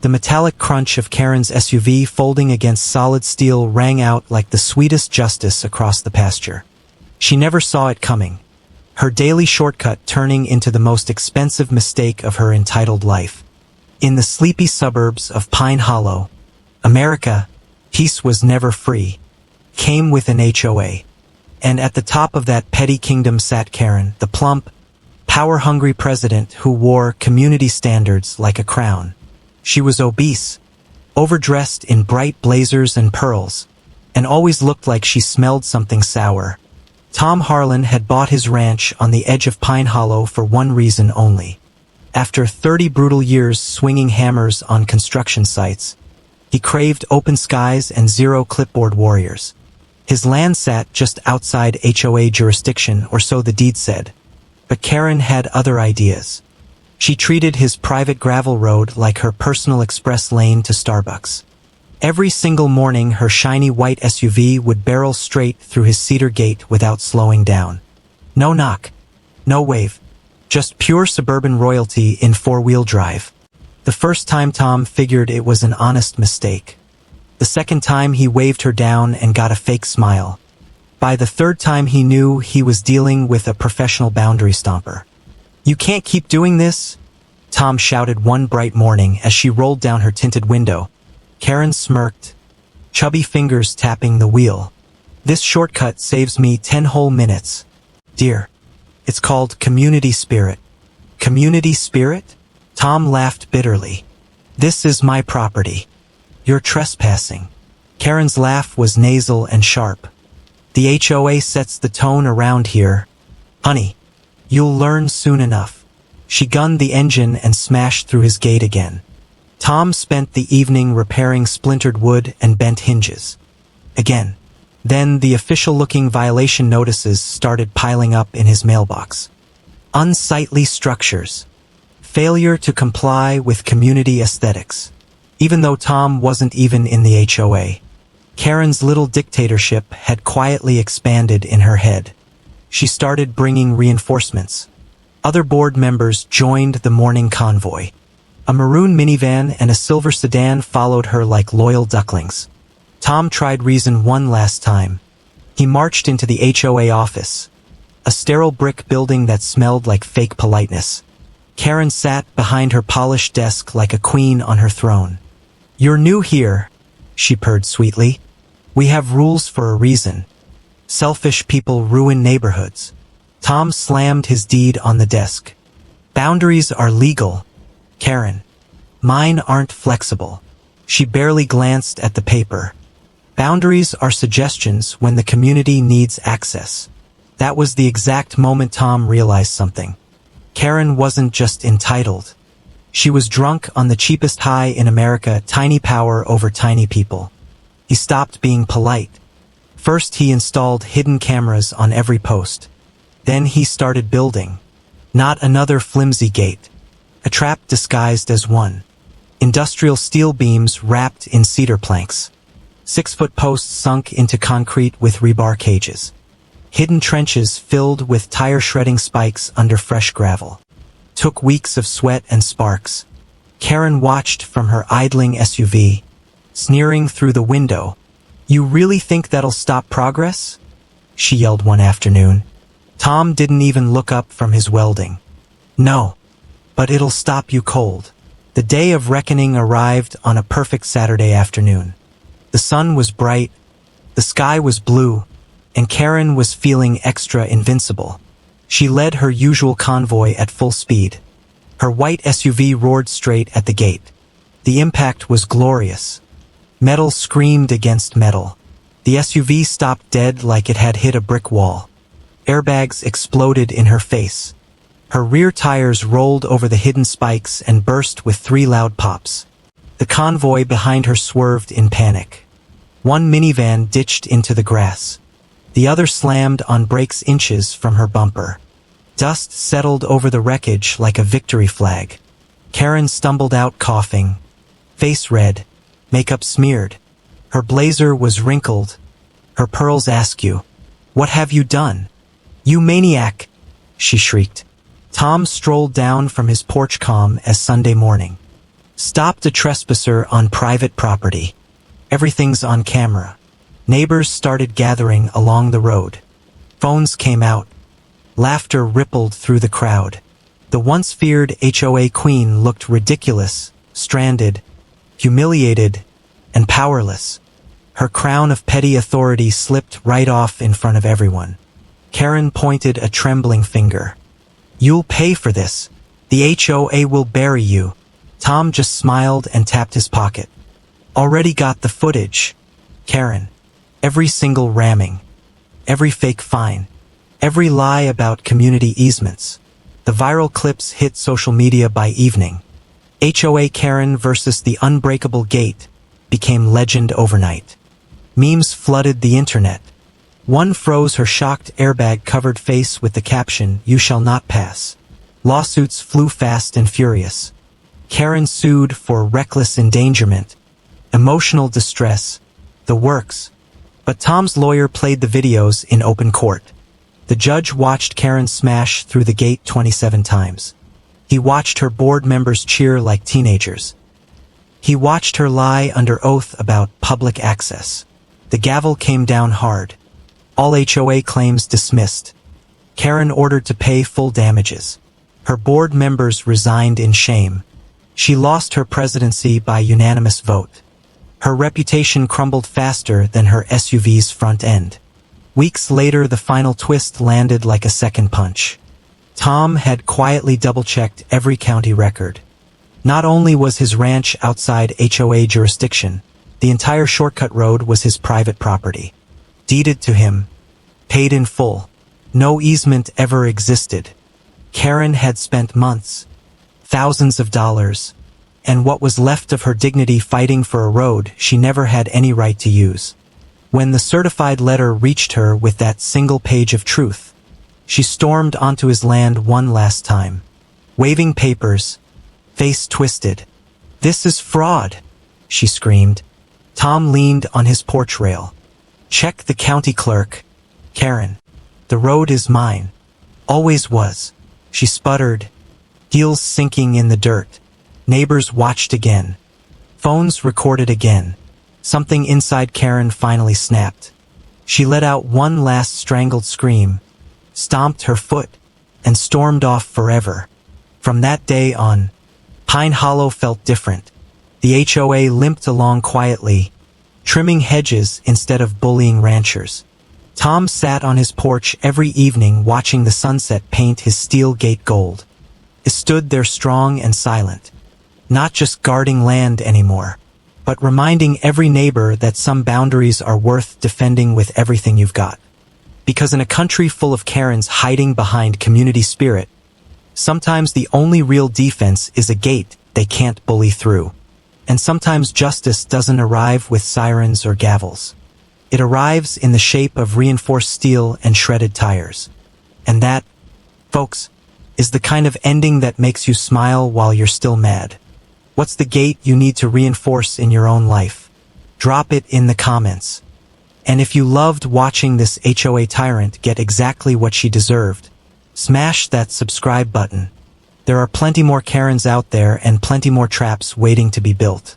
The metallic crunch of Karen's SUV folding against solid steel rang out like the sweetest justice across the pasture. She never saw it coming. Her daily shortcut turning into the most expensive mistake of her entitled life. In the sleepy suburbs of Pine Hollow, America, peace was never free. Came with an HOA. And at the top of that petty kingdom sat Karen, the plump, power-hungry president who wore community standards like a crown. She was obese, overdressed in bright blazers and pearls, and always looked like she smelled something sour. Tom Harlan had bought his ranch on the edge of Pine Hollow for one reason only. After 30 brutal years swinging hammers on construction sites, he craved open skies and zero clipboard warriors. His land sat just outside HOA jurisdiction, or so the deed said. But Karen had other ideas. She treated his private gravel road like her personal express lane to Starbucks. Every single morning her shiny white SUV would barrel straight through his cedar gate without slowing down. No knock. No wave. Just pure suburban royalty in four-wheel drive. The first time Tom figured it was an honest mistake. The second time he waved her down and got a fake smile. By the third time he knew he was dealing with a professional boundary stomper. "You can't keep doing this," Tom shouted one bright morning as she rolled down her tinted window. Karen smirked, chubby fingers tapping the wheel. "This shortcut saves me 10 whole minutes. Dear, it's called community spirit." "Community spirit?" Tom laughed bitterly. "This is my property. You're trespassing." Karen's laugh was nasal and sharp. "The HOA sets the tone around here. Honey, you'll learn soon enough." She gunned the engine and smashed through his gate again. Tom spent the evening repairing splintered wood and bent hinges. Again. Then the official-looking violation notices started piling up in his mailbox. Unsightly structures. Failure to comply with community aesthetics. Even though Tom wasn't even in the HOA, Karen's little dictatorship had quietly expanded in her head. She started bringing reinforcements. Other board members joined the morning convoy. A maroon minivan and a silver sedan followed her like loyal ducklings. Tom tried reason one last time. He marched into the HOA office. A sterile brick building that smelled like fake politeness. Karen sat behind her polished desk like a queen on her throne. "You're new here," she purred sweetly. "We have rules for a reason. Selfish people ruin neighborhoods." Tom slammed his deed on the desk. "Boundaries are legal, Karen. Mine aren't flexible." She barely glanced at the paper. "Boundaries are suggestions when the community needs access." That was the exact moment Tom realized something. Karen wasn't just entitled. She was drunk on the cheapest high in America, tiny power over tiny people. He stopped being polite. First he installed hidden cameras on every post. Then he started building. Not another flimsy gate. A trap disguised as one. Industrial steel beams wrapped in cedar planks. 6-foot posts sunk into concrete with rebar cages. Hidden trenches filled with tire-shredding spikes under fresh gravel. Took weeks of sweat and sparks. Karen watched from her idling SUV, sneering through the window. "You really think that'll stop progress?" she yelled one afternoon. Tom didn't even look up from his welding. "No, but it'll stop you cold." The day of reckoning arrived on a perfect Saturday afternoon. The sun was bright, the sky was blue, and Karen was feeling extra invincible. She led her usual convoy at full speed. Her white SUV roared straight at the gate. The impact was glorious. Metal screamed against metal. The SUV stopped dead like it had hit a brick wall. Airbags exploded in her face. Her rear tires rolled over the hidden spikes and burst with 3 loud pops. The convoy behind her swerved in panic. One minivan ditched into the grass. The other slammed on brakes inches from her bumper. Dust settled over the wreckage like a victory flag. Karen stumbled out coughing, face red, makeup smeared. Her blazer was wrinkled, her pearls askew. "What have you done? You maniac!" she shrieked. Tom strolled down from his porch calm as Sunday morning. Stopped a trespasser on private property. Everything's on camera. Neighbors started gathering along the road. Phones came out. Laughter rippled through the crowd. The once feared HOA queen looked ridiculous, stranded, humiliated, and powerless. Her crown of petty authority slipped right off in front of everyone. Karen pointed a trembling finger. "You'll pay for this. The HOA will bury you." Tom just smiled and tapped his pocket. "Already got the footage. Karen. Every single ramming. Every fake fine. Every lie about community easements." The viral clips hit social media by evening. HOA Karen versus the unbreakable gate became legend overnight. Memes flooded the internet. One froze her shocked airbag-covered face with the caption, "You shall not pass." Lawsuits flew fast and furious. Karen sued for reckless endangerment, emotional distress, the works. But Tom's lawyer played the videos in open court. The judge watched Karen smash through the gate 27 times. He watched her board members cheer like teenagers. He watched her lie under oath about public access. The gavel came down hard. All HOA claims dismissed. Karen ordered to pay full damages. Her board members resigned in shame. She lost her presidency by unanimous vote. Her reputation crumbled faster than her SUV's front end. Weeks later, the final twist landed like a second punch. Tom had quietly double-checked every county record. Not only was his ranch outside HOA jurisdiction, the entire shortcut road was his private property. Deeded to him. Paid in full. No easement ever existed. Karen had spent months, thousands of dollars, and what was left of her dignity fighting for a road she never had any right to use. When the certified letter reached her with that single page of truth, she stormed onto his land one last time. Waving papers, face twisted. "This is fraud," she screamed. Tom leaned on his porch rail. "Check the county clerk, Karen. The road is mine. Always was." She sputtered, heels sinking in the dirt. Neighbors watched again. Phones recorded again. Something inside Karen finally snapped. She let out one last strangled scream, stomped her foot, and stormed off forever. From that day on, Pine Hollow felt different. The HOA limped along quietly, trimming hedges instead of bullying ranchers. Tom sat on his porch every evening watching the sunset paint his steel gate gold. He stood there strong and silent, not just guarding land anymore, but reminding every neighbor that some boundaries are worth defending with everything you've got. Because in a country full of Karens hiding behind community spirit, sometimes the only real defense is a gate they can't bully through. And sometimes justice doesn't arrive with sirens or gavels. It arrives in the shape of reinforced steel and shredded tires. And that, folks, is the kind of ending that makes you smile while you're still mad. What's the gate you need to reinforce in your own life? Drop it in the comments. And if you loved watching this HOA tyrant get exactly what she deserved, smash that subscribe button. There are plenty more Karens out there and plenty more traps waiting to be built.